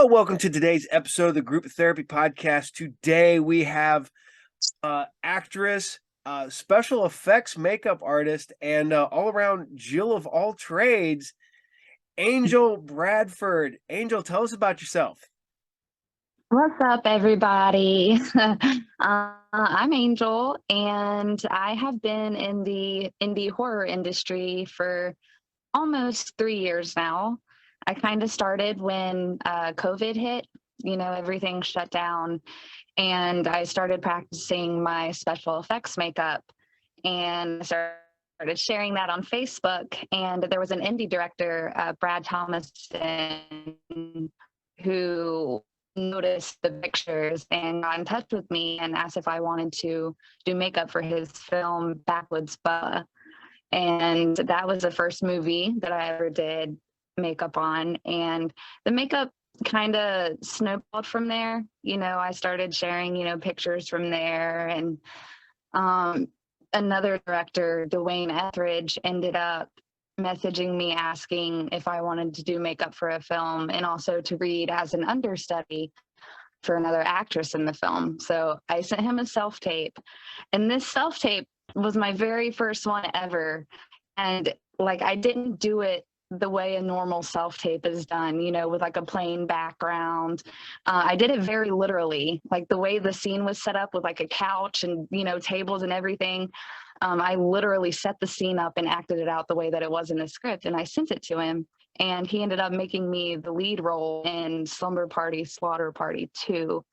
Well, welcome to today's episode of the Group Therapy Podcast. Today we have actress, special effects makeup artist, and all-around Jill of all trades, Angel Bradford. Angel, tell us about yourself. What's up, everybody? I'm Angel, and I have been in the indie horror industry for almost 3 years now. I kind of started when COVID hit, everything shut down, and I started practicing my special effects makeup, and I started sharing that on Facebook. And there was an indie director, Brad Thomason, who noticed the pictures and got in touch with me and asked if I wanted to do makeup for his film Backwoods Bubba. And that was the first movie that I ever did makeup on. And the makeup kind of snowballed from there. I started sharing, pictures from there. And another director, Dwayne Etheridge, ended up messaging me asking if I wanted to do makeup for a film and also to read as an understudy for another actress in the film. So I sent him a self-tape, and this self-tape was my very first one ever. And I didn't do it the way a normal self-tape is done, with a plain background. I did it very literally, the way the scene was set up with a couch and, tables and everything. I literally set the scene up and acted it out the way that it was in the script, and I sent it to him, and he ended up making me the lead role in Slumber Party Slaughter Party 2,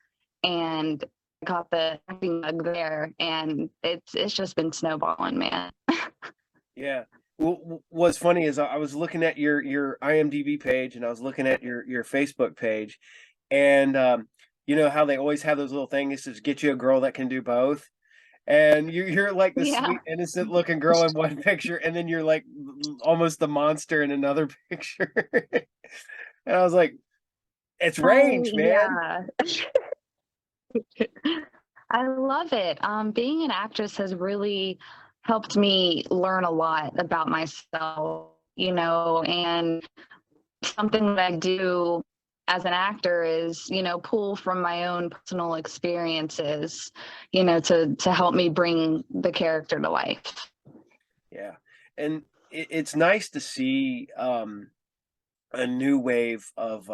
and I got the acting bug there, and it's just been snowballing, man. Yeah. Well, what's funny is I was looking at your IMDb page, and I was looking at your Facebook page, and you know how they always have those little things to get you a girl that can do both. And you're like the Yeah. sweet, innocent looking girl in one picture, and then you're like almost the monster in another picture. And I was like, it's range, man. Yeah. I love it. Being an actress has really helped me learn a lot about myself, and something that I do as an actor is, pull from my own personal experiences, to help me bring the character to life. Yeah. And it's nice to see a new wave of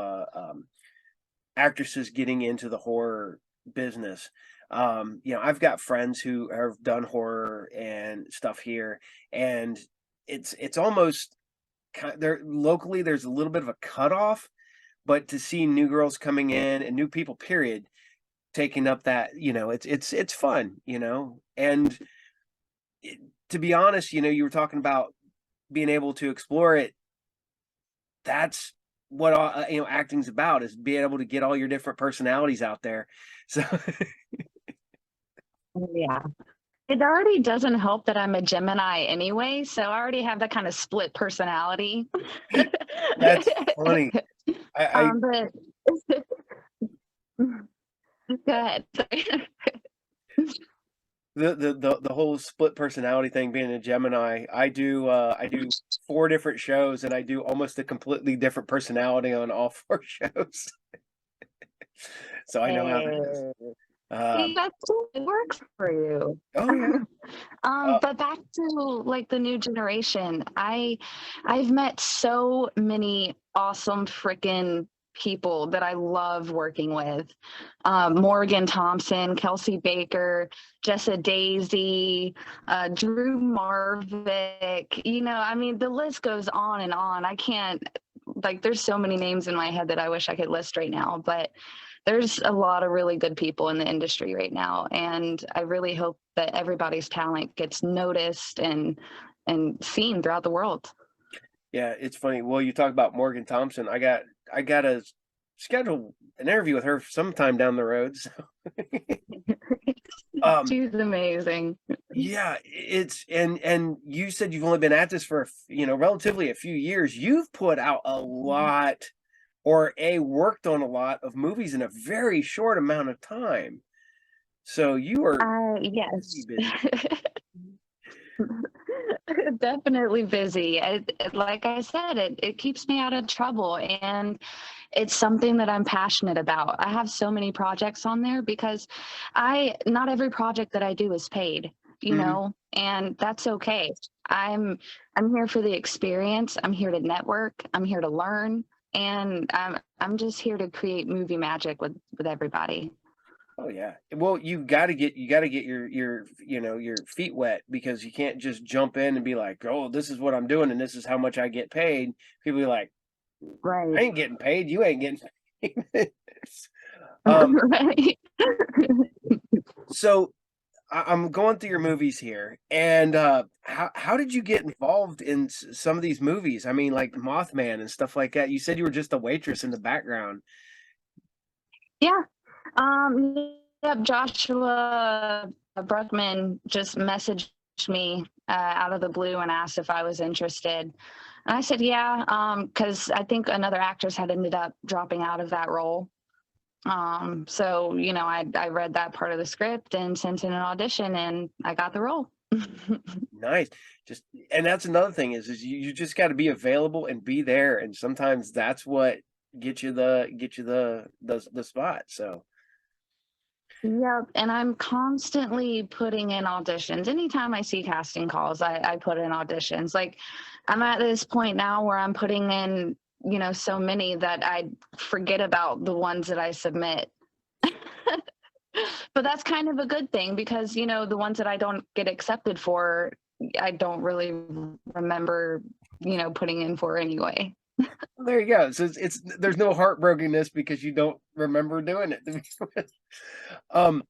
actresses getting into the horror business. I've got friends who have done horror and stuff here, and it's almost there locally. There's a little bit of a cutoff, but to see new girls coming in and new people, period, taking up that, it's fun, and it, to be honest, you were talking about being able to explore it. That's what acting's about, is being able to get all your different personalities out there. So Yeah. It already doesn't help that I'm a Gemini anyway, so I already have that kind of split personality. that's funny. I But go ahead. the whole split personality thing, being a Gemini, I do 4 different shows, and I do almost a completely different personality on all 4 shows. So I know how that is. Hey, Uh, see, that's cool. It works for you. oh yeah. But back to the new generation, I've met so many awesome freaking people that I love working with. Morgan Thompson, Kelsey Baker, Jessa Daisy, Drew Marvick. The list goes on and on. I can't, there's so many names in my head that I wish I could list right now, but there's a lot of really good people in the industry right now, and I really hope that everybody's talent gets noticed and seen throughout the world. Yeah, it's funny. Well, you talk about Morgan Thompson. I got to schedule an interview with her sometime down the road. So. um, She's amazing. yeah, and you said you've only been at this for relatively a few years. You've put out a lot, or worked on a lot of movies in a very short amount of time. So you are Yes. busy. Definitely busy. Like I said, it keeps me out of trouble, and it's something that I'm passionate about. I have so many projects on there because not every project that I do is paid, Mhm. and that's okay. I'm I'm here for the experience. I'm here to network. I'm here to learn, and I'm just here to create movie magic with everybody. Oh yeah. Well, you gotta get your feet wet because you can't just jump in and be like, oh, this is what I'm doing and this is how much I get paid. People be like, I Right. ain't getting paid. You ain't getting paid. um, Right. so I'm going through your movies here, and how did you get involved in some of these movies? I mean, like Mothman and stuff like that. You said you were just a waitress in the background. Yeah. Yep, Joshua Bruckman just messaged me out of the blue and asked if I was interested. And I said, yeah, because I think another actress had ended up dropping out of that role. So, I read that part of the script and sent in an audition and I got the role. Nice. Just and that's another thing is you just got to be available and be there, and sometimes that's what get you the spot. So Yep. And I'm constantly putting in auditions. Anytime I see casting calls, I put in auditions. Like I'm at this point now where I'm putting in, so many that I forget about the ones that I submit. But that's kind of a good thing because, the ones that I don't get accepted for, I don't really remember, putting in for anyway. there you go. So it's there's no heartbrokenness because you don't remember doing it. um,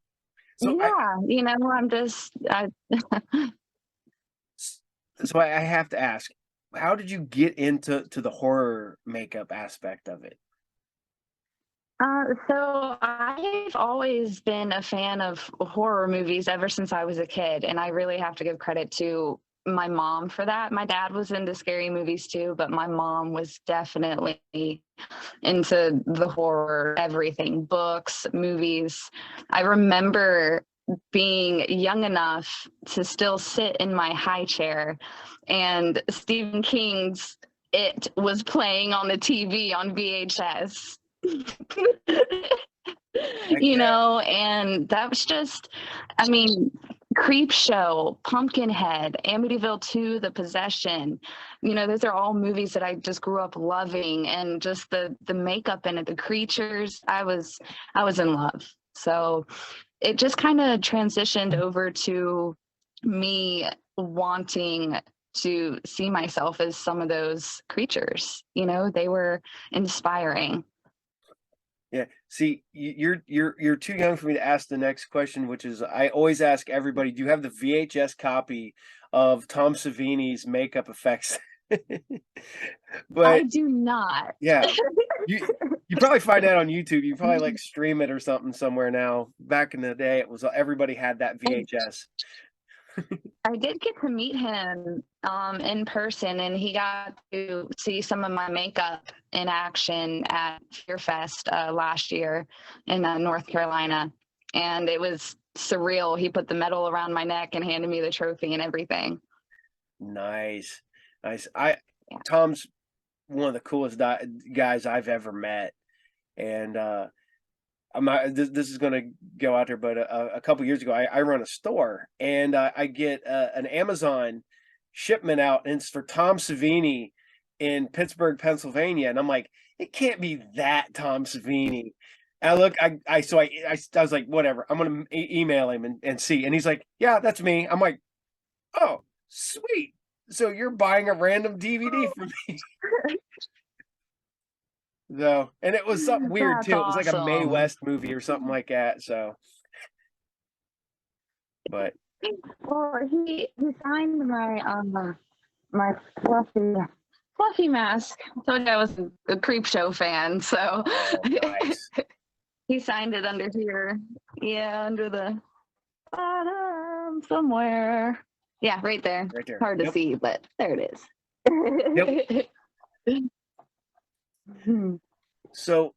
so I Yeah. I'm just, so I have to ask, how did you get into the horror makeup aspect of it? So I've always been a fan of horror movies ever since I was a kid, and I really have to give credit to my mom for that. My dad was into scary movies too, but my mom was definitely into the horror, everything, books, movies. I remember being young enough to still sit in my high chair and Stephen King's It was playing on the TV on VHS. Heck yeah. And that was just, I mean, Creep Show, Pumpkinhead, Amityville 2, The Possession. Those are all movies that I just grew up loving, and just the makeup in it, the creatures, I was in love. So it just kind of transitioned over to me wanting to see myself as some of those creatures. They were inspiring. Yeah. See, you're too young for me to ask the next question, which is I always ask everybody, do you have the VHS copy of Tom Savini's makeup effects? I But do not. yeah, you probably find that on YouTube. You probably like stream it or something somewhere now. Back in the day, it was everybody had that I, VHS. I did get to meet him in person, and he got to see some of my makeup in action at Fear Fest last year in North Carolina. And it was surreal. He put the medal around my neck and handed me the trophy and everything. Nice, nice. Tom's one of the coolest guys I've ever met, and I'm not. This is going to go out there, but a couple years ago, I run a store, and I get an Amazon shipment out, and it's for Tom Savini in Pittsburgh, Pennsylvania, and I'm like, it can't be that Tom Savini. And I look, I was like, whatever. I'm gonna email him and see, and he's like, yeah, that's me. I'm like, oh, sweet. So you're buying a random DVD from me. So, and it was something weird That's too. It was like a Mae awesome. West movie or something like that. So, but Well, he signed my fluffy mask. I told you I was a Creep Show fan, so oh, nice. he signed it under here. Yeah, under the bottom somewhere. Yeah, right there. Right there. Hard to Yep. see, but there it Yep. is. So,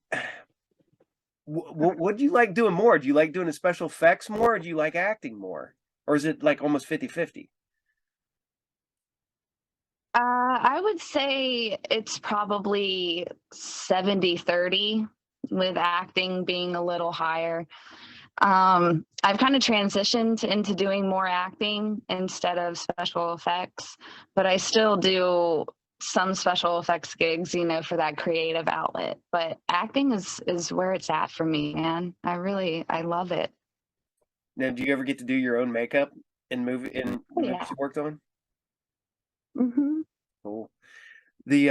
what do you like doing more? Do you like doing the special effects more, or do you like acting more? Or is it like almost 50-50? I would say it's probably 70-30, with acting being a little higher. I've kind of transitioned into doing more acting instead of special effects, but I still do some special effects gigs, for that creative outlet. But acting is where it's at for me, man. I love it. Now, do you ever get to do your own makeup in Oh, the yeah. movies you worked on? Hmm. Cool. The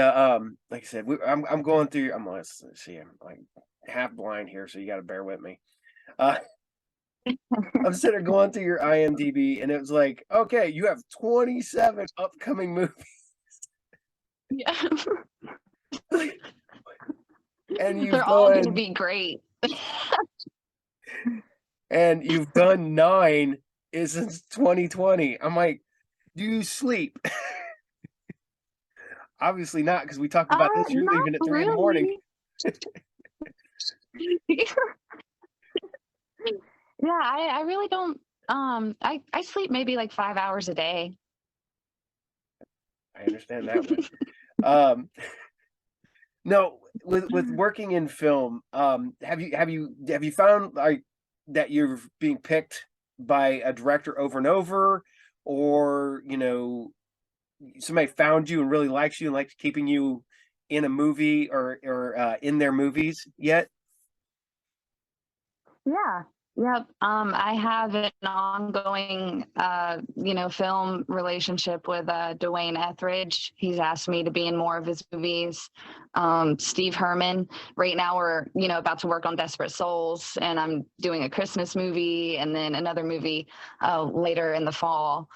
like I said, I'm going through. Let's see. I'm like half blind here, so you got to bear with me. Uh, I'm sitting there going through your IMDb, and it was like, okay, you have 27 upcoming movies, Yeah. and They're all going to be great. you've done 9 since 2020. I'm like, do you sleep? Obviously not, because we talked about this. You're Not leaving at 3 in the morning. really. Yeah, I really don't. I sleep maybe like 5 hours a day. I understand that one. Um, no, with working in film, have you found like that you're being picked by a director over and over, or somebody found you and really likes you and likes keeping you in a movie or in their movies yet? Yeah. Yep. I have an ongoing, film relationship with Dwayne Etheridge. He's asked me to be in more of his movies. Steve Herman. Right now, we're about to work on Desperate Souls, and I'm doing a Christmas movie, and then another movie later in the fall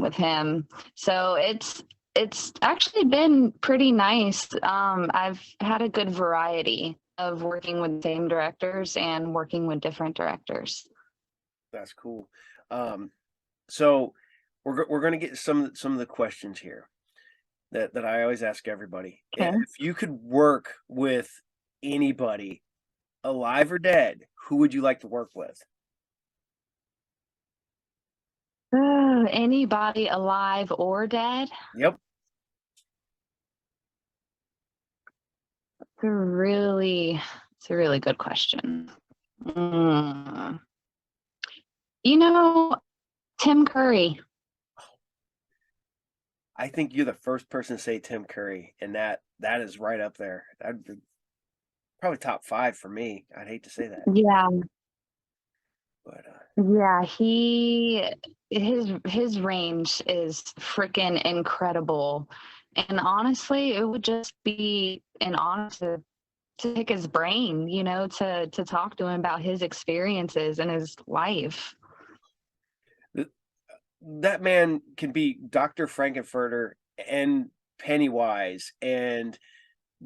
with him. So it's actually been pretty nice. I've had a good variety of working with the same directors and working with different directors. That's cool. So we're gonna get some of the questions here that I always ask everybody. Okay. If you could work with anybody, alive or dead, who would you like to work with? Anybody alive or dead? Yep. It's a really good question. Mm. You know, Tim Curry. I think you're the first person to say Tim Curry, and that is right up there. That'd be probably top 5 for me. I'd hate to say that, Yeah, but yeah, his range is freaking incredible. And honestly, it would just be an honor to pick his brain, to talk to him about his experiences and his life. th that man can be Dr. Frankenfurter and Pennywise and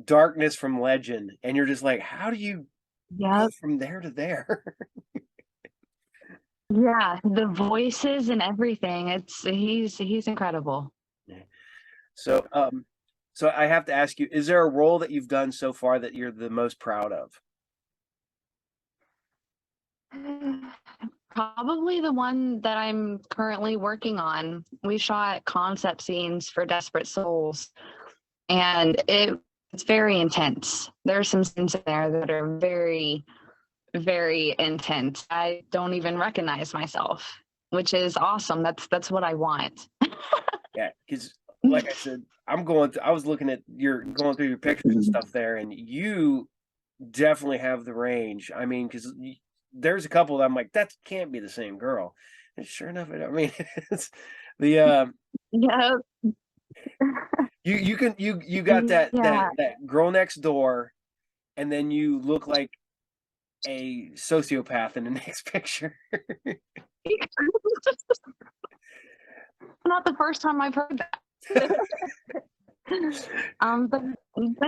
Darkness from Legend, and you're just like, "How do you go Yep. from there to there?" Yeah, the voices and everything. He's incredible. Yeah. So, so I have to ask you, is there a role that you've done so far that you're the most proud of? Probably the one that I'm currently working on. We shot concept scenes for Desperate Souls, and it's very intense. There's some scenes in there that are very, very intense. I don't even recognize myself, which is awesome. That's what I want. Yeah, because like I said, I was looking at going through your pictures and stuff there, and you definitely have the range. I mean, because there's a couple that I'm like, that can't be the same girl. And sure enough, I mean, it's the Yeah, you got yeah. that girl next door, and then you look like a sociopath in the next picture. Not the first time I've heard that. But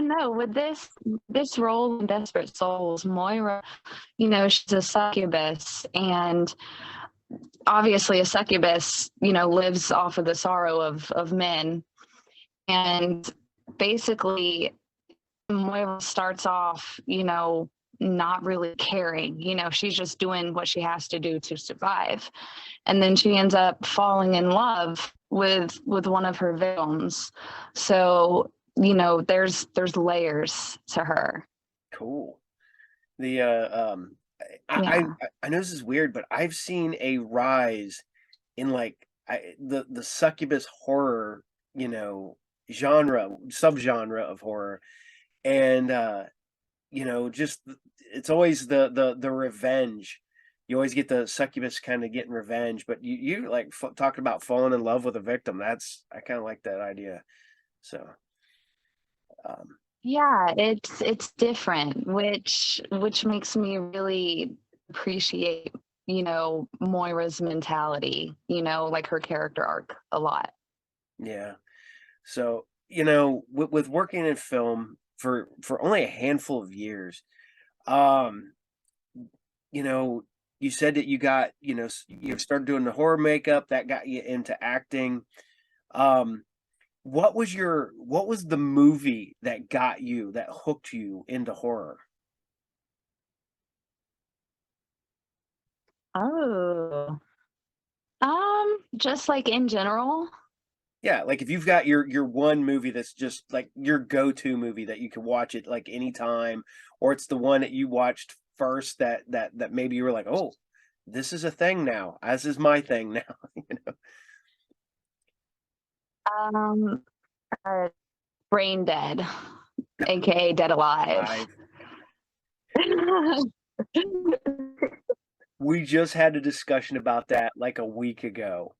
no, with this role in Desperate Souls, Moira, she's a succubus, and obviously a succubus, lives off of the sorrow of men, and basically Moira starts off, not really caring. She's just doing what she has to do to survive. And then she ends up falling in love with one of her victims. So, there's layers to her. Cool. The Yeah. I know this is weird, but I've seen a rise in like the succubus horror, genre, subgenre of horror. And just it's always the revenge. You always get the succubus kind of getting revenge, but you like talking about falling in love with a victim. I kind of like that idea. So um Yeah, it's different, which makes me really appreciate, Moira's mentality, like her character arc a lot. yeah. So, with working in film for only a handful of years, um, you know, you said that you got, you started doing the horror makeup that got you into acting. Um, what was the movie that hooked you into horror? Oh. Just like in general. Yeah, like if you've got your one movie that's just like your go-to movie that you can watch it like anytime, or it's the one that you watched first that maybe you were like, oh, this is a thing now. This is my thing now. Um, uh, Brain Dead, aka Dead Alive. Live. We just had a discussion about that like a week ago.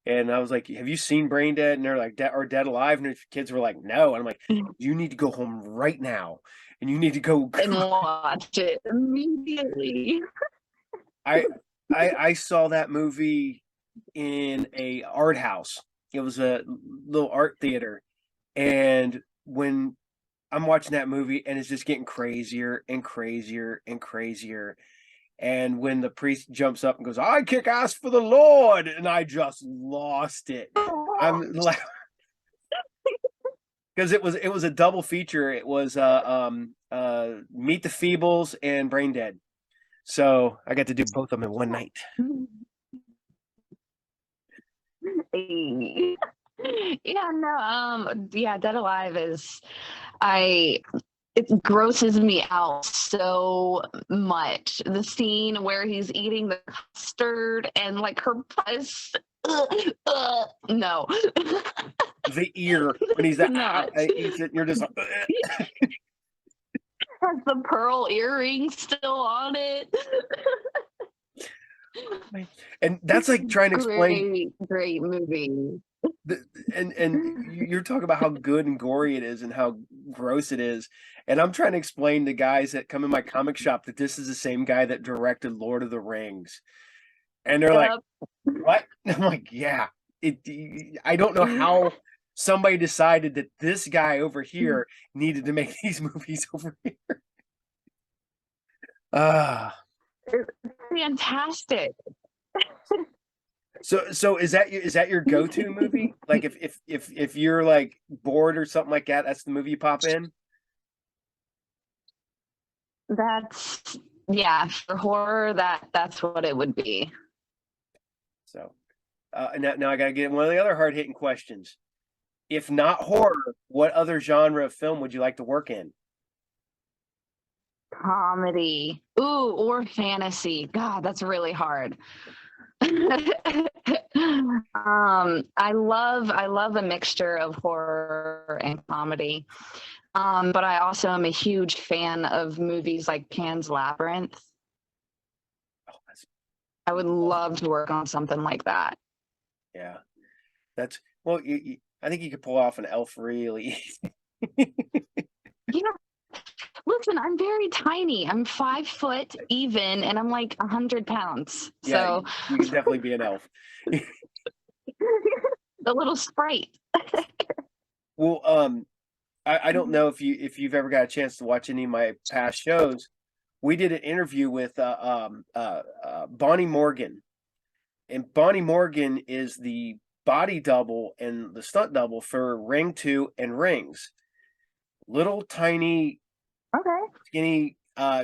And I was like, have you seen Brain Dead? And they're like, or Dead Alive? And the kids were like, no. And I'm like, you need to go home right now. And you need to go. And watch it immediately. I I saw that movie in a art house. It was a little art theater. And when I'm watching that movie and it's just getting crazier and crazier and crazier. And when the priest jumps up and goes, I kick ass for the Lord, and I just lost it. I'm like, because it was a double feature. It was Meet the Feebles and Brain Dead. So I got to do both of them in one night. Yeah, no, yeah, Dead Alive I it grosses me out so much. The scene where he's eating the custard and like her pus. No. The ear when he's that Not. eats it, you're just like, Has the pearl earring still on it. and that's like trying to explain Great movie. and you're talking about how good and gory it is and how gross it is, and I'm trying to explain to guys that come in my comic shop that this is the same guy that directed Lord of the Rings, and they're like, Yep. what? I'm like, yeah, I don't know how somebody decided that this guy over here needed to make these movies over here. It's fantastic. So is that your go-to movie? Like if you're like bored or something like that, that's the movie you pop in? That's yeah, for horror that's what it would be. So now I gotta get one of the other hard-hitting questions. If not horror, what other genre of film would you like to work in? Comedy. Ooh, or fantasy. God, that's really hard. I love a mixture of horror and comedy. But I also am a huge fan of movies like Pan's Labyrinth. Oh, that's I would love to work on something like that. yeah. That's well, I think you could pull off an elf really. Yeah, listen, I'm very tiny. I'm 5 foot even, and I'm like 100 pounds. Yeah, So you could definitely be an elf. the little sprite. Well, I don't know if you've ever got a chance to watch any of my past shows. We did an interview with Bonnie Morgan, and Bonnie Morgan is the body double and the stunt double for Ring 2 and Rings. Little tiny Okay. skinny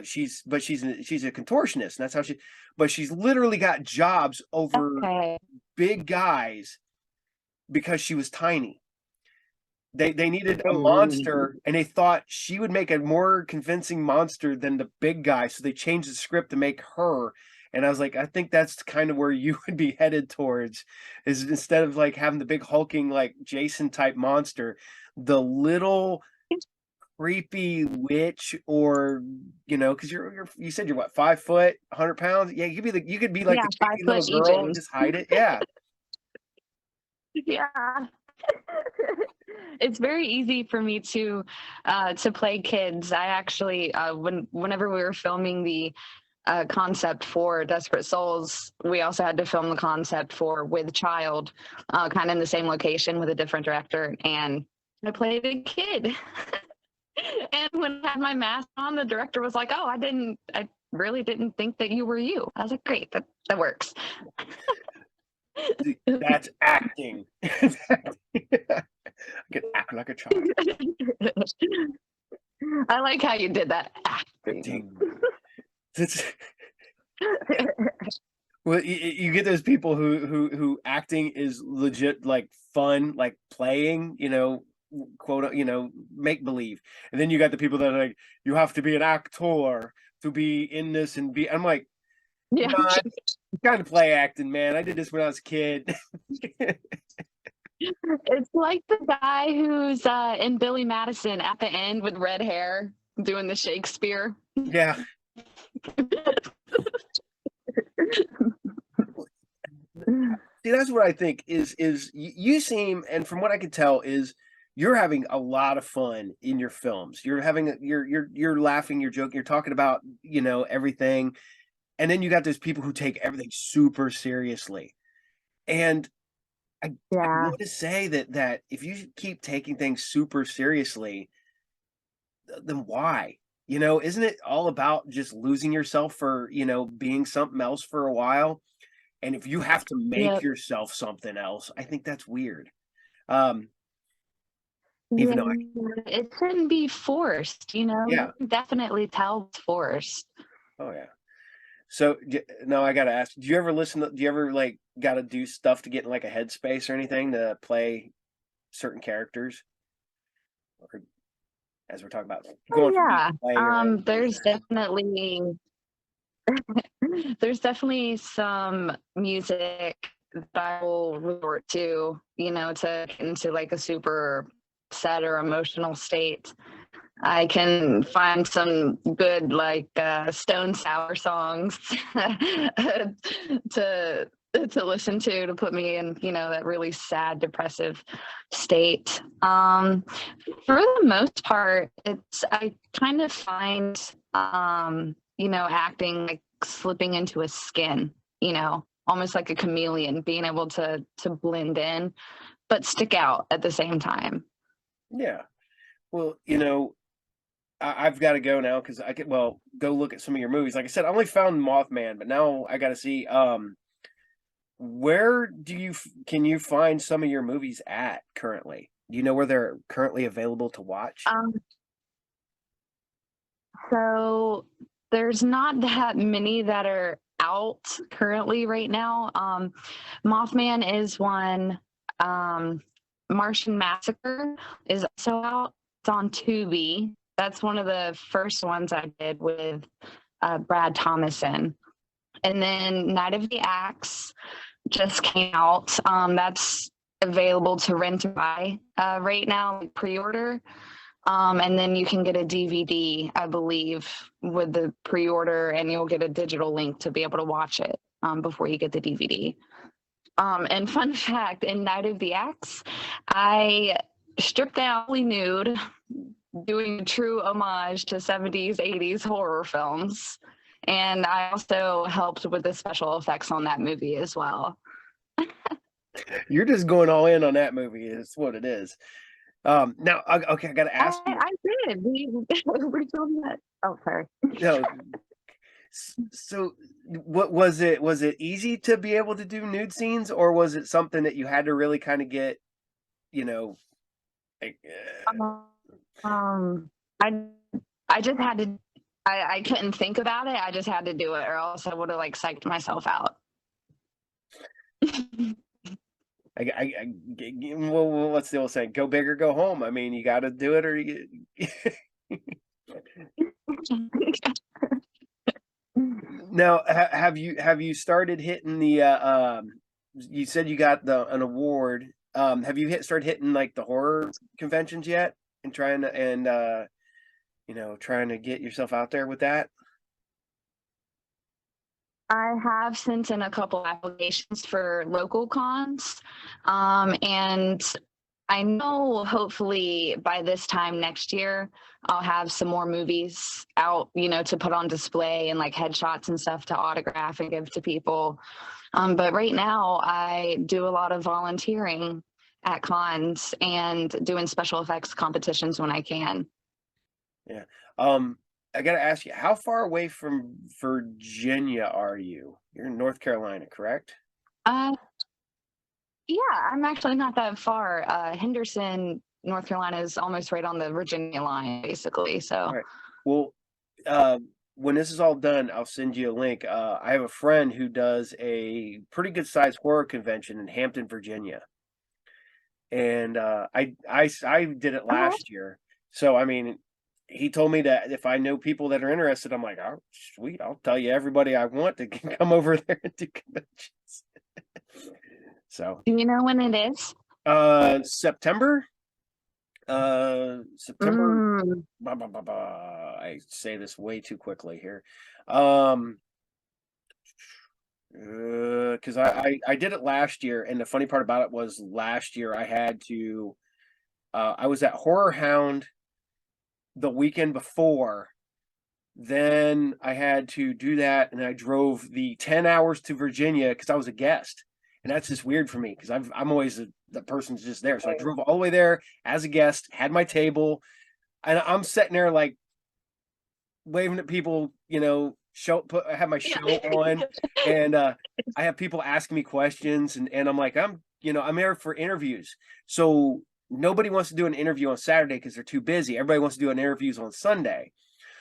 she's a contortionist, and that's how but she's literally got jobs over Okay. big guys because she was tiny. They needed a Oh. monster, and they thought she would make a more convincing monster than the big guy, so they changed the script to make her. And I was like, I think that's kind of where you would be headed towards, is instead of like having the big hulking like Jason type monster, the little creepy witch, or because you said you're what, 5 foot, 100 pounds. Yeah, you could be like Yeah, the five creepy foot little girl and even. just hide it. Yeah, Yeah. It's very easy for me to play kids. I actually whenever we were filming the concept for Desperate Souls, we also had to film the concept for With Child, kind of in the same location with a different director, and I played a kid. And when I had my mask on, the director was like, "Oh, I really didn't think that you were you." I was like, "Great, that works." that's acting. I can act like a child. I like how you did that. Acting. It's, well, you get those people who acting is legit, like fun, like playing, quote, make believe, and then you got the people that are like, you have to be an actor to be in this and be. I'm like, Yeah. no, I'm trying to play acting, man. I did this when I was a kid. It's like the guy who's in Billy Madison at the end with red hair doing the Shakespeare. Yeah. See, that's what I think is you seem, and from what I can tell, is you're having a lot of fun in your films. You're having you're laughing, you're joking, you're talking about, everything. And then you got those people who take everything super seriously. And I Yeah. want to say that if you keep taking things super seriously, then why? Isn't it all about just losing yourself for, being something else for a while? And if you have to make Yep. yourself something else, I think that's weird. Um, Yeah. even though It shouldn't be forced, yeah. you can definitely tell it's forced. Oh yeah. So now I gotta ask, do you ever like gotta do stuff to get in like a headspace or anything to play certain characters? Or as we're talking about Oh going from being yeah. a player and being There's definitely some music that I will resort to, to get into like a super sad or emotional state. I can find some good like Stone Sour songs to to listen to put me in, that really sad, depressive state. For the most part, I kind of find acting like slipping into a skin, almost like a chameleon, being able to blend in but stick out at the same time. yeah. Well, I've got to go now because I could go look at some of your movies. Like I said, I only found Mothman, but now I got to see. Where can you find some of your movies at currently? Do you know where they're currently available to watch? Um, so there's not that many that are out currently right now. Mothman is one. Um, Martian Massacre is also out. It's on Tubi. That's one of the first ones I did with Brad Thomason. And then Night of the Axe just came out. That's available to rent or buy right now, pre-order. And then you can get a DVD, I believe, with the pre-order, and you'll get a digital link to be able to watch it before you get the DVD. And fun fact, in Night of the Axe, I stripped down fully nude, doing a true homage to 70s, 80s horror films. And I also helped with the special effects on that movie as well. You're just going all in on that movie. Is what it is. Now, okay, I got to ask you. I did. We filmed that. Oh, sorry. No, so what was it? Was it easy to be able to do nude scenes, or was it something that you had to really kind of get, you know, like, Um, I I just had to. I couldn't think about it. I just had to do it, or else I would have like psyched myself out. Well, what's the old saying? Go big or go home. I mean, you got to do it, or you. Now, have you started hitting the? You said you got an award. Have you started hitting like the horror conventions yet, and trying to get yourself out there with that? I have sent in a couple applications for local cons, and I know hopefully by this time next year, I'll have some more movies out, to put on display and like headshots and stuff to autograph and give to people. But right now, I do a lot of volunteering at cons and doing special effects competitions when I can. Yeah. I gotta ask you, how far away from Virginia are you? You're in North Carolina, correct? Uh, yeah, I'm actually not that far. Henderson, North Carolina is almost right on the Virginia line, basically. All So, right. Well, uh, when this is all done, I'll send you a link. I have a friend who does a pretty good sized horror convention in Hampton, Virginia, and I did it oh, last year. So I mean, he told me that if I know people that are interested, I'm like, oh, sweet, I'll tell you everybody I want to come over there and do conventions. So, do you know when it is? September. September. Mm, I say this way too quickly here. Um, because I did it last year, and the funny part about it was last year I had to. I was at Horror Hound the weekend before. Then I had to do that, and I drove the 10 hours to Virginia because I was a guest, and that's just weird for me because I'm always the person's just there. So I drove all the way there as a guest, had my table, and I'm sitting there like waving at people, I have my yeah. show on, and I have people asking me questions, and I'm like, I'm there for interviews. So nobody wants to do an interview on Saturday because they're too busy. Everybody wants to do an interviews on Sunday.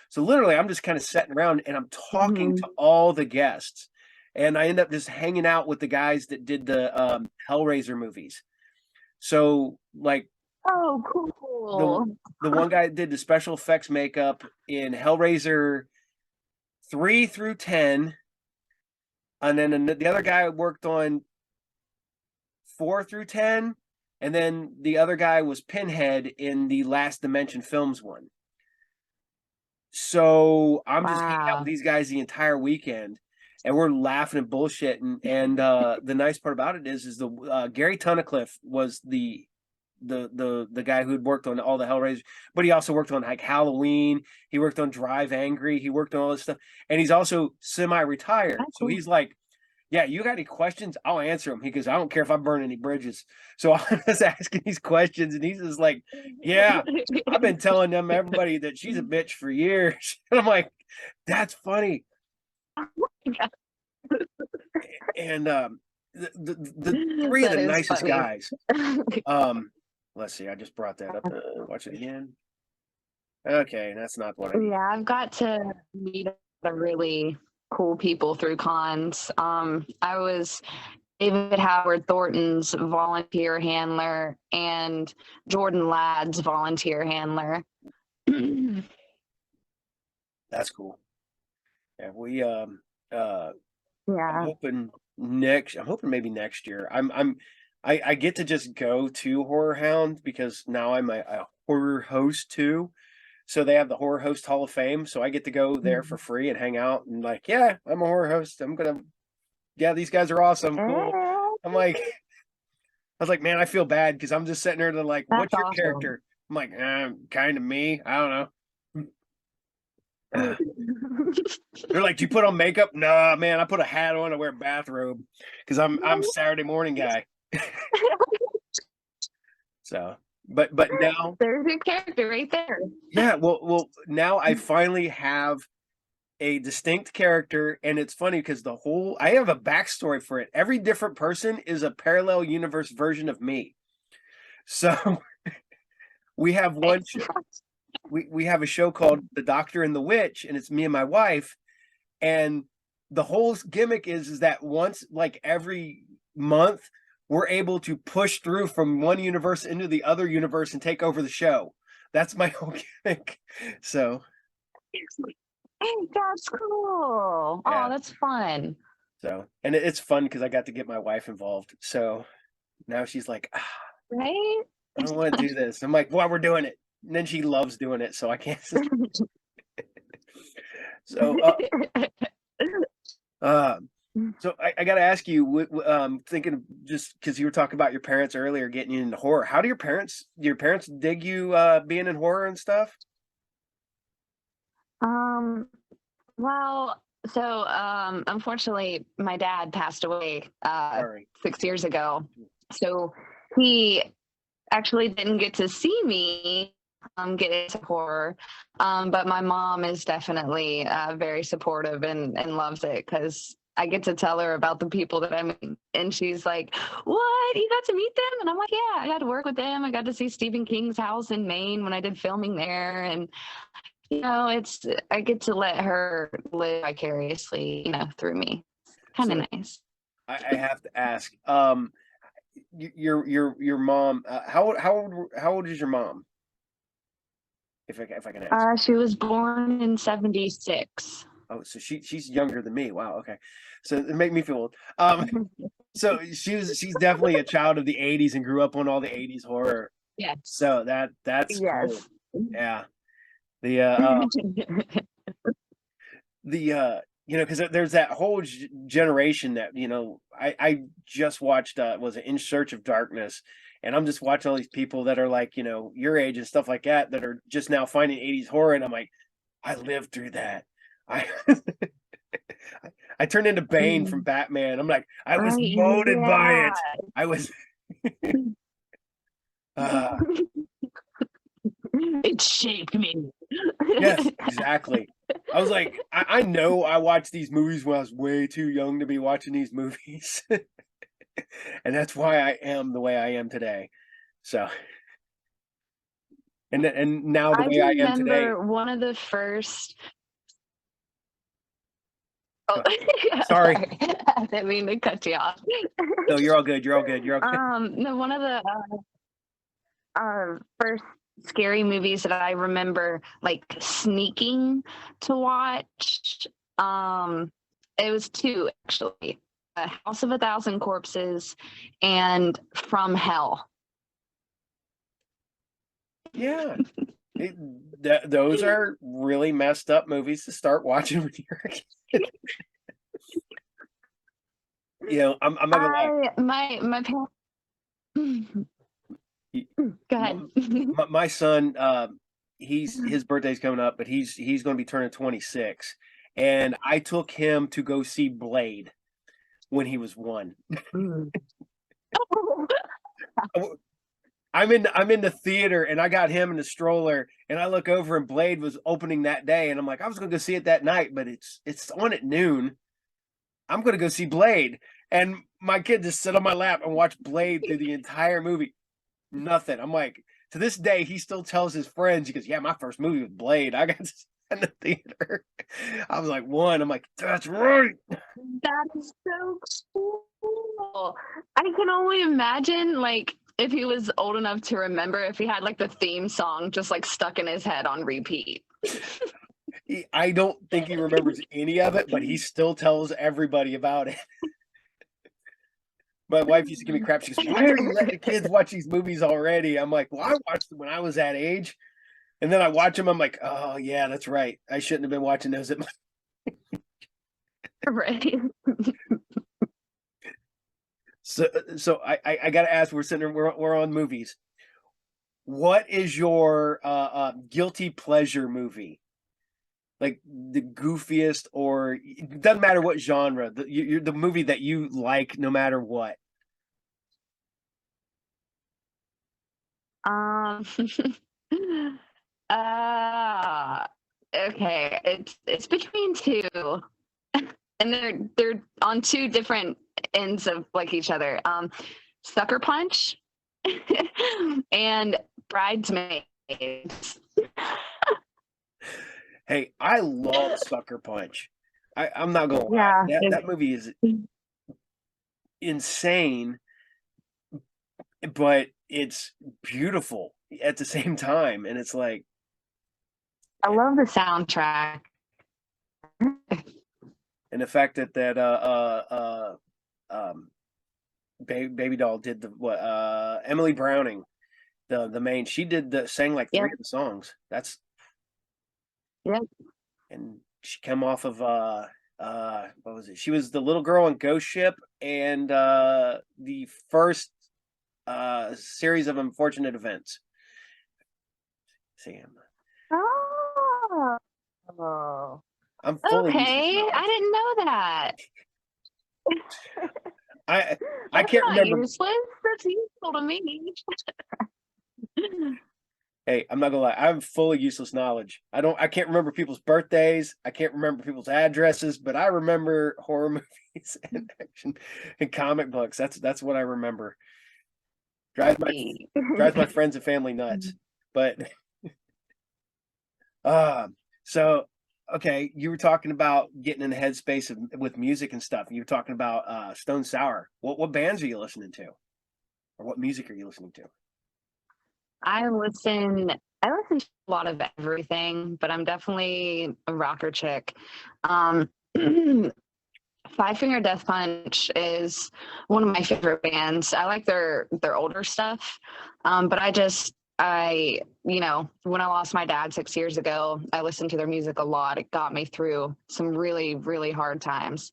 So literally I'm just kind of sitting around and I'm talking to Mhm. all the guests. And I end up just hanging out with the guys that did the Hellraiser movies. So like Oh, the cool. the one guy did the special effects makeup in Hellraiser 3 through 10, and then the other guy worked on 4 through 10, and then the other guy was Pinhead in the Last Dimension Films one. So I'm just hanging out with Wow. these guys the entire weekend, and we're laughing and bullshitting. And the nice part about it is the Gary Tunnicliffe was the guy who had worked on all the Hellraisers, but he also worked on like Halloween. He worked on Drive Angry. He worked on all this stuff, and he's also semi-retired. That's So cool. he's like, "Yeah, you got any questions? I'll answer them." He goes, "I don't care if I burn any bridges." So I was asking these questions, and he's just like, "Yeah, I've been telling them everybody that she's a bitch for years." And I'm like, "That's funny." And the three of the That is nicest funny. guys. Let's see. I just brought that up. Watch it again. Okay, that's not what I need. Yeah, I've got to meet the really cool people through cons. I was David Howard Thornton's volunteer handler and Jordan Ladd's volunteer handler. That's cool. Yeah, uh I'm Yeah. hoping I'm hoping maybe next year. I get to just go to Horror Hound because now I'm a horror host too. So they have the Horror Host Hall of Fame. So I get to go there for Mhm. free and hang out and like, yeah, I'm a horror host. Yeah, these guys are awesome. Cool. I'm like, I was like, man, I feel bad because I'm just sitting there to like, That's what's your awesome. character? I'm like, kind of me. I don't know. They're like, "Do you put on makeup?" Nah, man, I put a hat on. I wear a bathrobe because I'm Saturday morning guy. So, but now, There's your character right there. yeah, well, now I finally have a distinct character, and it's funny because I have a backstory for it. Every different person is a parallel universe version of me. So we have we have a show called The Doctor and the Witch, and it's me and my wife, and the whole gimmick is that once like every month we're able to push through from one universe into the other universe and take over the show. That's my whole gimmick. So That's cool. Oh, yeah. that's fun. So and it's fun because I got to get my wife involved. So now she's like, Right? I don't want to do this. I'm like, well, we're doing it. And then she loves doing it, so I can't. So uh, so I got to ask you, thinking just because you were talking about your parents earlier getting you into horror. How do your parents dig you being in horror and stuff? Um, well, so unfortunately my dad passed away Sorry. 6 years ago. So he actually didn't get to see me get into horror. But my mom is definitely very supportive and loves it because I get to tell her about the people that I meet. And she's like, "What? You got to meet them?" And I'm like, "Yeah, I got to work with them. I got to see Stephen King's house in Maine when I did filming there." And, it's, I get to let her live vicariously, through me. Kind So of nice. I have to ask, your mom, how old is your mom? If I can ask. She was born in 76. Oh, so she's younger than me. Wow. Okay. So it make me feel old. So she's definitely a child of the '80s and grew up on all the '80s horror. Yes. So that's cool. Yes. Yeah. The because there's that whole generation that I just watched was it In Search of Darkness, and I'm just watching all these people that are like your age and stuff like that are just now finding '80s horror, and I'm like, I lived through that. I I turned into Bane from Batman. I'm like, I was Right. molded by Yeah. it. I was uh It shaped me. yes, exactly. I was like, I know I watched these movies when I was way too young to be watching these movies. And that's why I am the way I am today. So and now the I way I am today. remember one of the first. Oh, Sorry. sorry. I didn't mean to cut you off. No, you're all good. You're all good. You're all good. No, one of the first scary movies that I remember like sneaking to watch. It was two actually. House of a Thousand Corpses and From Hell. Yeah. Those are really messed up movies to start watching when you're a kid. I'm not gonna lie. My parents. Go ahead. My son, his birthday's coming up, but he's going to be turning 26, and I took him to go see Blade when he was 1. I'm in the theater, and I got him in the stroller, and I look over, and Blade was opening that day, and I'm like, I was going to go see it that night, but it's on at noon. I'm going to go see Blade, and my kid just sit on my lap and watch Blade through the entire movie. Nothing. I'm like, to this day, he still tells his friends, he goes, yeah, my first movie was Blade. I got to see it in the theater. I was like 1. I'm like, that's right. That is so cool. I can only imagine, like, if he was old enough to remember, if he had like the theme song just like stuck in his head on repeat. I don't think he remembers any of it, but he still tells everybody about it. My wife used to give me crap. She goes, why are you letting the kids watch these movies already? I'm like, well, I watched them when I was that age. And then I watch them. I'm like, oh, yeah, that's right. I shouldn't have been watching those at my. Right. So I got to ask, we're sitting there, we're on movies. What is your guilty pleasure movie? Like the goofiest, or it doesn't matter what genre, you're the movie that you like no matter what. Um okay. It's between two. And they're on two different ends of like each other. Sucker Punch and Bridesmaids. Hey, I love Sucker Punch. I'm not gonna lie. Yeah. That movie is insane, but it's beautiful at the same time. And it's like, I love the soundtrack. and the fact that um, Baby Doll did the what Emily Browning, the main, she did the sang like Yep. three of the songs. That's Yep. and she came off of what was it? She was the little girl in Ghost Ship and the first series of unfortunate events. Sam. Oh. I'm full of useless Okay. I knowledge. didn't know that. I I That's can't not remember. useless. That's useful to me. Hey, I'm not gonna lie. I'm full of useless knowledge. I can't remember people's birthdays. I can't remember people's addresses, but I remember horror movies and action and comic books. That's what I remember. Drives my drives my friends and family nuts. But um, so okay, you were talking about getting in the headspace with music and stuff. You were talking about Stone Sour. What bands are you listening to, or what music are you listening to? I listen to a lot of everything, but I'm definitely a rocker chick. Um, Five Finger Death Punch is one of my favorite bands. I like their older stuff, but when I lost my dad 6 years ago, I listened to their music a lot. It got me through some really really hard times.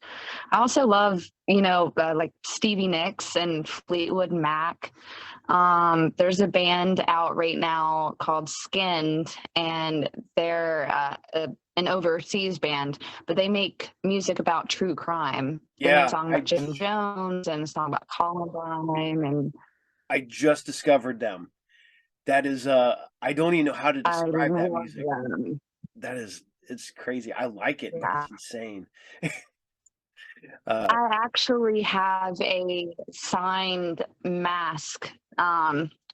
I also love like Stevie Nicks and Fleetwood Mac. There's a band out right now called Skinned, and they're an overseas band, but they make music about true crime. They made a Yeah, song about Jim Jones and a song about Columbine, and I just discovered them. That is I don't even know how to I describe that love music. them. That is it's crazy. I like it, but Yeah. it's insane. Uh I actually have a signed mask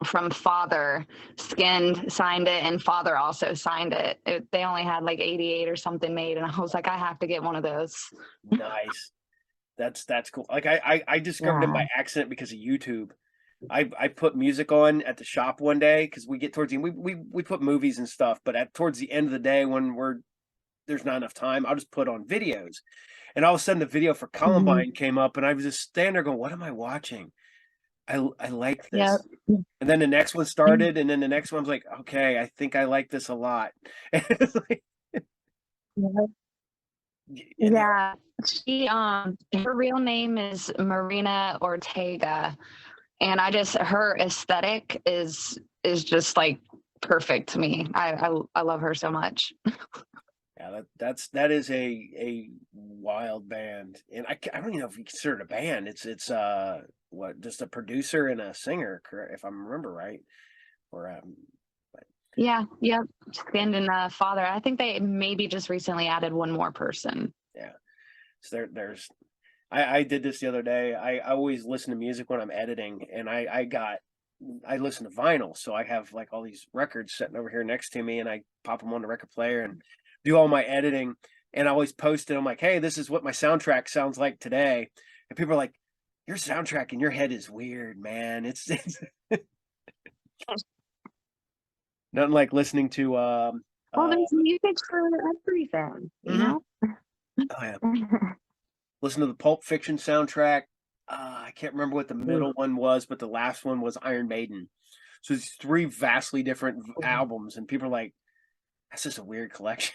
from Father. Skinned signed it, and Father also signed it. They only had like 88 or something made, and I was like, I have to get one of those. nice. That's cool. Like I discovered it Yeah. by accident because of YouTube. I put music on at the shop one day because we get towards the end, we put movies and stuff, but towards the end of the day when there's not enough time, I'll just put on videos. And all of a sudden the video for Mhm. Columbine came up and I was just standing there going, what am I watching? I like Yep. this. And then the next one started, and then the next one was like, okay, I think I like this a lot. And it's like, Yep. and the, Yeah. Her real name is Marina Ortega, and her aesthetic is just like perfect to me. I love her so much. yeah, that is a wild band, and I don't even know if you consider it a band. It's what, just a producer and a singer, correct, if I remember right, or but Yeah, yep. Skinned and Father. I think they maybe just recently added one more person. yeah. So there's I did this the other day. I always listen to music when I'm editing, and I listen to vinyl, so I have like all these records sitting over here next to me, and I pop them on the record player and do all my editing. And I always post it. I'm like, hey, this is what my soundtrack sounds like today. And people are like, your soundtrack in your head is weird, man. It's nothing like listening to Well, uh there's music for everything, you mhm. know? Oh yeah. Listen to the Pulp Fiction soundtrack. I can't remember what the Ooh. middle one was, but the last one was Iron Maiden. So it's three vastly different albums, and people are like, "That's just a weird collection."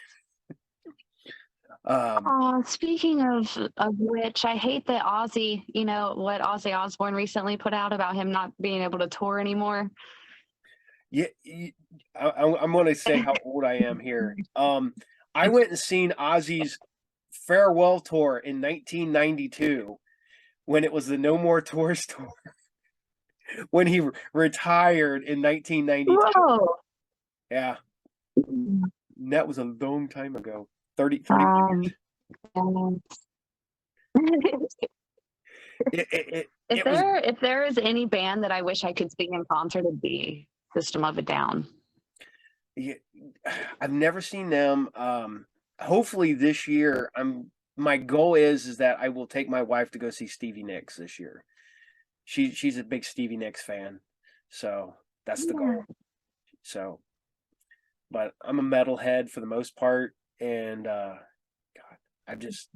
Um, Speaking of which, I hate that what Ozzy Osbourne recently put out about him not being able to tour anymore. yeah, I'm going to say how old I am here. I went and seen Ozzy's farewell tour in 1992 when it was the No More Tours tour. When he retired in 1992. Whoa. Yeah, and that was a long time ago. 31 Um, years. um, It it it, if it was there is any band that I wish I could see in concert, it'd be System of a Down. Yeah, I've never seen them. Hopefully this year, my goal is that I will take my wife to go see Stevie Nicks this year. She's a big Stevie Nicks fan, so that's the Yeah. goal. So, but I'm a metalhead for the most part, and God, I just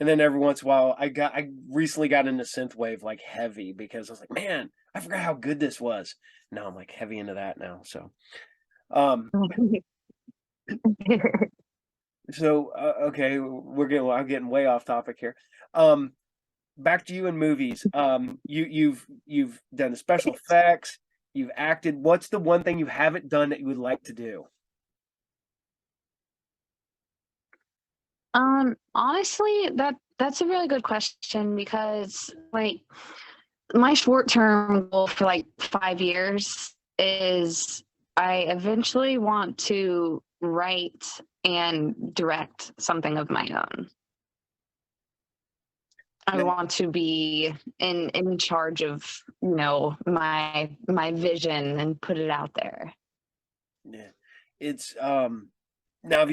and then every once in a while, I recently got into synthwave like heavy because I was like, man, I forgot how good this was. Now I'm like heavy into that now. So, um, okay, I'm getting way off topic here. Um, Back to you in movies. You've done the special effects, you've acted. What's the one thing you haven't done that you would like to do? Honestly, that's a really good question because like my short term goal for like 5 years is I eventually want to write and direct something of my own. I Now, want to be in charge of, my vision and put it out there. yeah, it's now have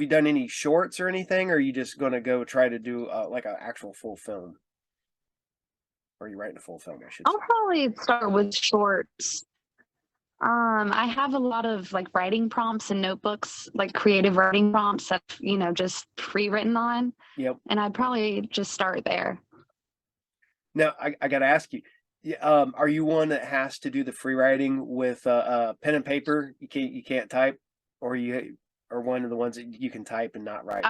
you done any shorts or anything, or are you just gonna go try to do like an actual full film? Or are you writing a full film, I should I'll say? probably start with shorts. I have a lot of like writing prompts and notebooks, like creative writing prompts that, just pre-written on, Yep. and I'd probably just start there. Now I gotta ask you, are you one that has to do the free writing with pen and paper? You can't type, or you or one of the ones that you can type and not write?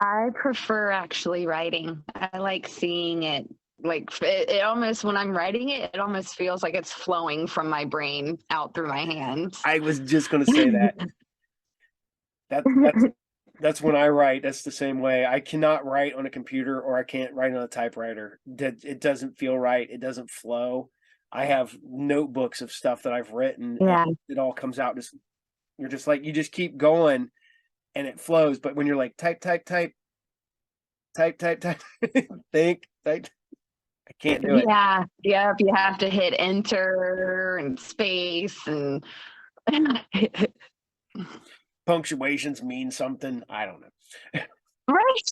I, I prefer actually writing. I like seeing it. Like it almost when I'm writing it, it almost feels like it's flowing from my brain out through my hands. I was just gonna say that. That's when I write. That's the same way. I cannot write on a computer or I can't write on a typewriter. That it doesn't feel right. It doesn't flow. I have notebooks of stuff that I've written and Yeah. it all comes out just you're just like you just keep going and it flows. But when you're like type, type, type, type, type, type, think, type, I can't do it. Yeah. Yep. You have to hit enter and space and Punctuations mean something. I don't know. right.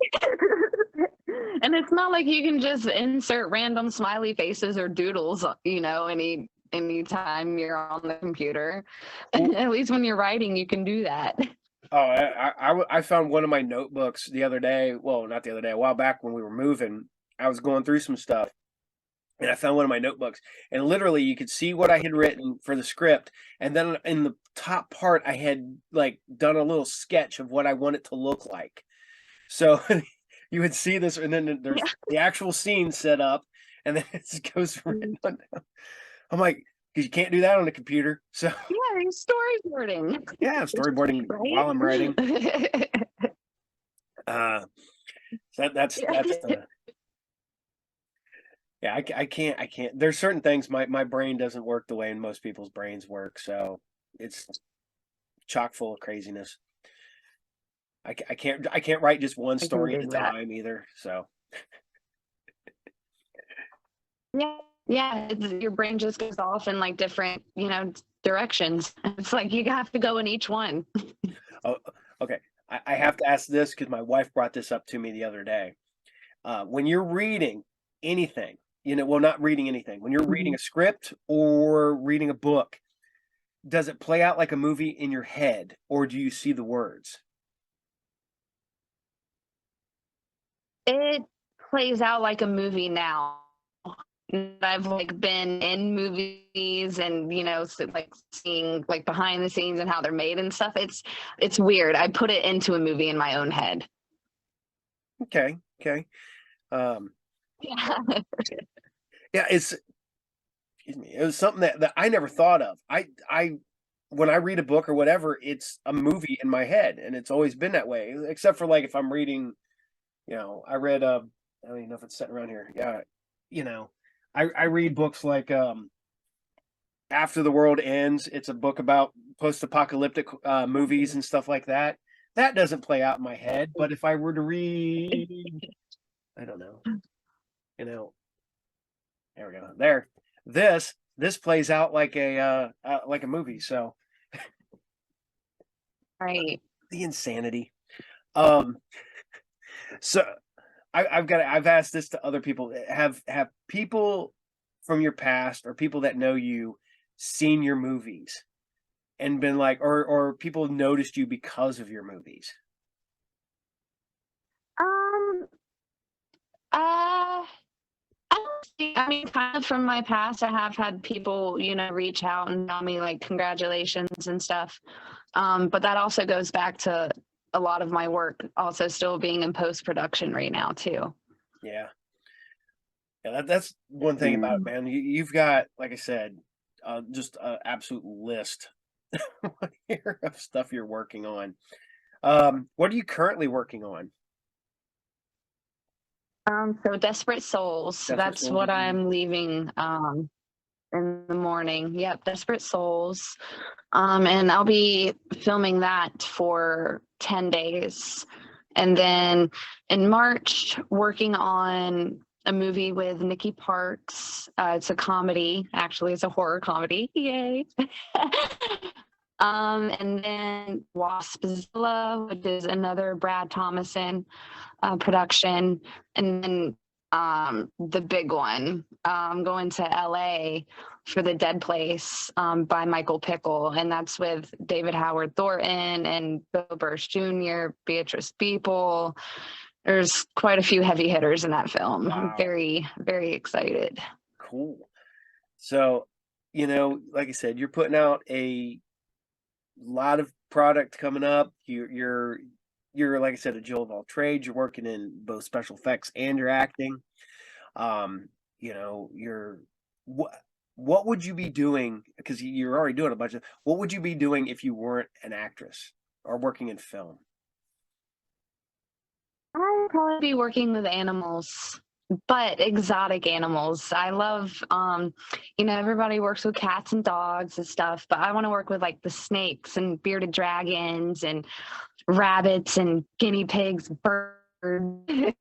And it's not like you can just insert random smiley faces or doodles, anytime you're on the computer. Well, At least when you're writing, you can do that. oh, I found one of my notebooks the other day. Well, not the other day, a while back when we were moving. I was going through some stuff and I found one of my notebooks. And literally, you could see what I had written for the script. And then in the top part, I had like done a little sketch of what I want it to look like. So you would see this, and then there's Yeah. the actual scene set up, and then it just goes right on down. I'm like, because you can't do that on a computer. So Yeah, you're storyboarding. yeah, I'm storyboarding while I'm writing. Right? That's the yeah. I can't. There's certain things my brain doesn't work the way most people's brains work. So it's chock full of craziness. I can't write just one I can story at a dig that. time either. So Yeah. Yeah, your brain just goes off in like different, directions. It's like you have to go in each one. oh, okay. I have to ask this because my wife brought this up to me the other day. When you're reading anything, well, not reading anything, when you're reading Mhm. a script or reading a book, does it play out like a movie in your head or do you see the words? It plays out like a movie now. I've like been in movies and like seeing like behind the scenes and how they're made and stuff. It's weird. I put it into a movie in my own head. Okay, okay. Um, Yeah. yeah, excuse me, it was something that I never thought of. I when I read a book or whatever, it's a movie in my head, and it's always been that way, except for like if I'm reading, I read I don't even know if it's sitting around here. Yeah, you know, I read books like After the World Ends. It's a book about post-apocalyptic movies and stuff like that. That doesn't play out in my head, but if I were to read, I don't know, you know, there we go. There, this. this plays out like a movie. So Right. the insanity. Um, so I've asked this to other people. Have people from your past or people that know you seen your movies and been like, or people noticed you because of your movies? Um, uh, I mean, kind of from my past, I have had people, reach out and tell me like congratulations and stuff. But that also goes back to a lot of my work also still being in post production right now too. Yeah. Yeah, that's one thing about it, Mm. man. You've got, like I said, just an absolute list here of stuff you're working on. What are you currently working on? So Desperate Souls, Desperate that's Souls what is one. I'm leaving in the morning. Yep, Desperate Souls. And I'll be filming that for 10 days. And then in March, working on a movie with Nikki Parks. It's a comedy, actually, it's a horror comedy. Yay. And then Waspzilla, which is another Brad Thomason production. And then the big one, going to LA for The Dead Place by Michael Pickle. And that's with David Howard Thornton and Bill Burr Jr., Beatrice People. There's quite a few heavy hitters in that film. I'm Wow, very, very excited. cool. So, like I said, you're putting out a lot of product coming up. You're like I said, a Jill of all trades. You're working in both special effects and you're acting. You're what what would you be doing? Because you're already doing a bunch of what would you be doing if you weren't an actress or working in film? I'd probably be working with animals, but exotic animals. I love, everybody works with cats and dogs and stuff, but I want to work with like the snakes and bearded dragons and rabbits and guinea pigs, birds.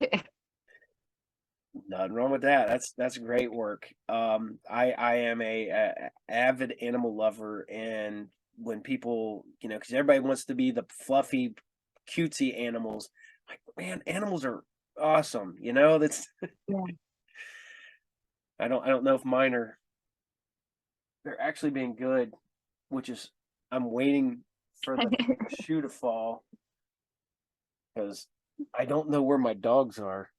Nothing wrong with that. That's great work. I am a avid animal lover, and when people, because everybody wants to be the fluffy, cutesy animals, like man, animals are awesome. That's Yeah. I don't know if mine are they're actually being good, which is I'm waiting for the shoe to fall because I don't know where my dogs are.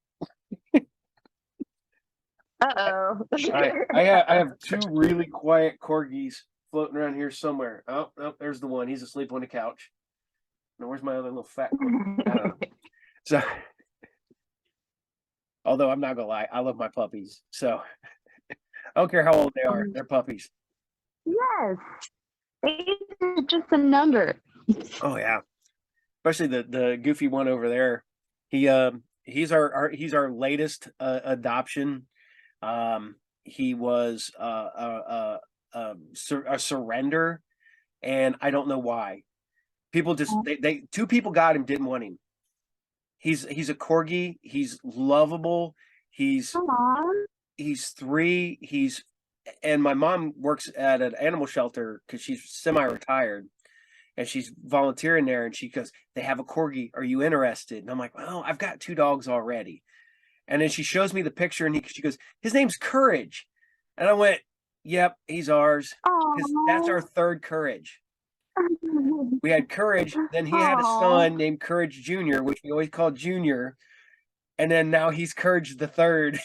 Uh-oh. I have two really quiet corgis floating around here somewhere. Oh, no, there's the one. He's asleep on the couch. Now, where's my other little fat corgi? I don't know. So, although I'm not gonna lie, I love my puppies. So I don't care how old they are, they're puppies. Yes, age is just a number. Oh yeah, especially the goofy one over there. He's he's our latest adoption. He was a surrender, and I don't know why. People just they two people got him, didn't want him. He's a corgi. He's lovable. He's Aww. he's 3. And my mom works at an animal shelter because she's semi-retired and she's volunteering there. And she goes, "They have a corgi. Are you interested?" And I'm like, "Well, I've got 2 dogs already." And then she shows me the picture and she goes, "His name's Courage." And I went, "Yep, he's ours because that's our Aww. third Courage." We had Courage, then he had a Aww. son named Courage Junior, which we always called Junior, and then now he's Courage the third.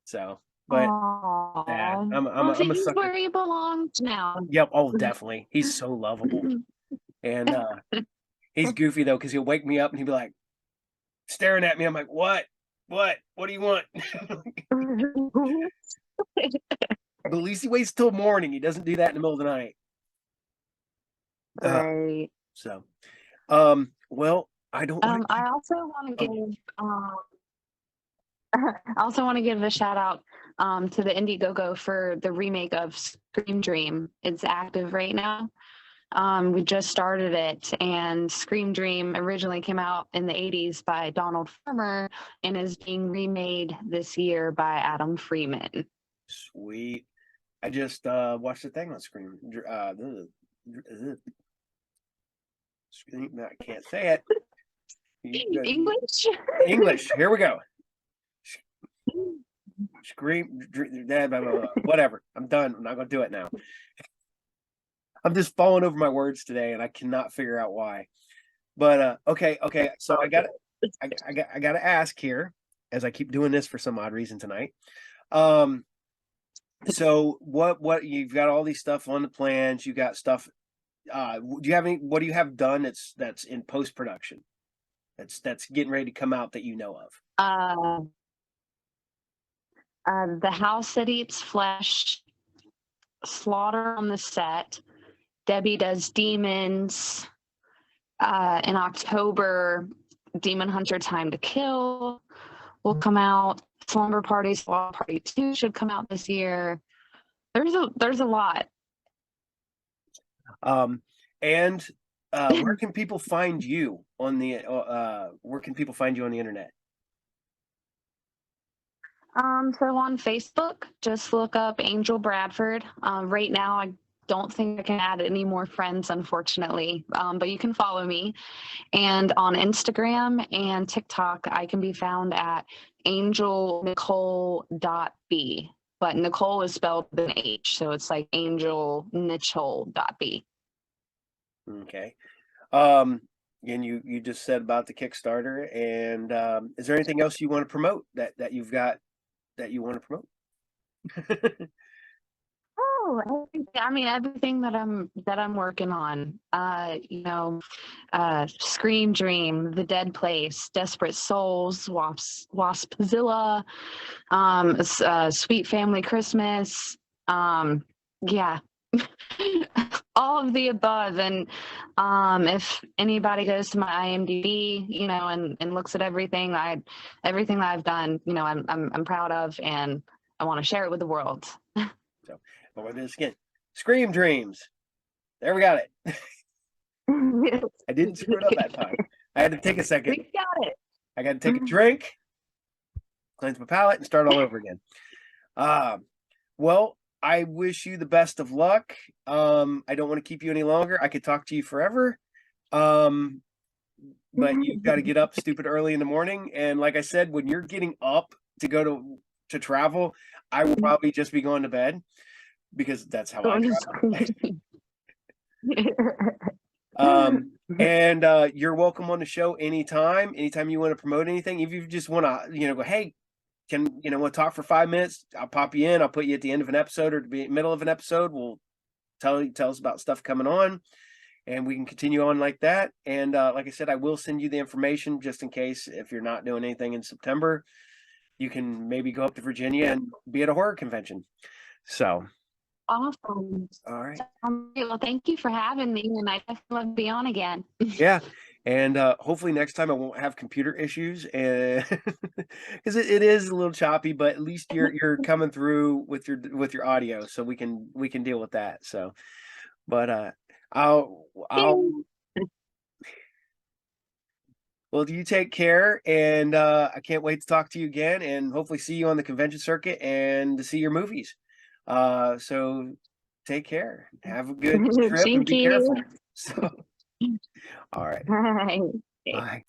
So, but yeah, Aww. I'm Well, I'm a he's sucker. where he belongs now. Yep, oh definitely. He's so lovable. And he's goofy though, because he'll wake me up and he'll be like staring at me. I'm like, what? What do you want? But at least he waits till morning. He doesn't do that in the middle of the night. Right. So well, I don't want to I keep also want to oh, give I also want to give a shout out to the Indiegogo for the remake of Scream Dream. It's active right now. We just started it, and Scream Dream originally came out in the 80s by Donald Farmer and is being remade this year by Adam Freeman. Sweet. I just watched the thing on screen. I can't say it. English. English. Here we go. Scream. Whatever. I'm done. I'm not gonna do it now. I'm just falling over my words today, and I cannot figure out why. But okay. So I got to ask here, as I keep doing this for some odd reason tonight. So what you've got all these stuff on the plans. You got stuff. Do you have any? What do you have done that's in post production? That's getting ready to come out that you know of. The House That Eats Flesh, Slaughter on the Set. Debbie Does Demons. In October, Demon Hunter Time to Kill will come out. Slumber Party, Slaughter Party 2 should come out this year. There's a lot. And where can people find you on the internet? So on Facebook, just look up Angel Bradford. Right now, I don't think I can add any more friends, unfortunately, but you can follow me. And on Instagram and TikTok, I can be found at angelnicole.b. But Nicole is spelled with an H, so it's like angelnicole.b. Okay. And you just said about the Kickstarter, and is there anything else you want to promote that you've got that you want to promote? Oh, I mean everything that I'm working on. Scream Dream, The Dead Place, Desperate Souls, Waspzilla, Sweet Family Christmas. Yeah. All of the above. And if anybody goes to my IMDb, and looks at everything that I've done, I'm proud of, and I want to share it with the world. So, but with this again, Scream Dreams. There we got it. I didn't screw it up that time. I had to take a second. We got it. I got to take a drink, cleanse my palate, and start all over again. Well, I wish you the best of luck. I don't want to keep you any longer. I could talk to you forever. But you've got to get up stupid early in the morning. And like I said, when you're getting up to go to travel, I will probably just be going to bed, because that's how I travel. And you're welcome on the show anytime you want to promote anything. If you just want to, go, hey, we'll talk for 5 minutes. I'll pop you in. I'll put you at the end of an episode or the middle of an episode. We'll tell us about stuff coming on, and we can continue on like that. And like I said, I will send you the information just in case, if you're not doing anything in September, you can maybe go up to Virginia and be at a horror convention. So awesome. All right. Well, thank you for having me, and I definitely love to be on again. Yeah. And hopefully next time I won't have computer issues, and because it is a little choppy, but at least you're coming through with your audio, so we can deal with that. So, but I'll well, you take care, and I can't wait to talk to you again, and hopefully see you on the convention circuit and to see your movies. So take care. Have a good trip, and be careful. So, all right. Bye. Bye.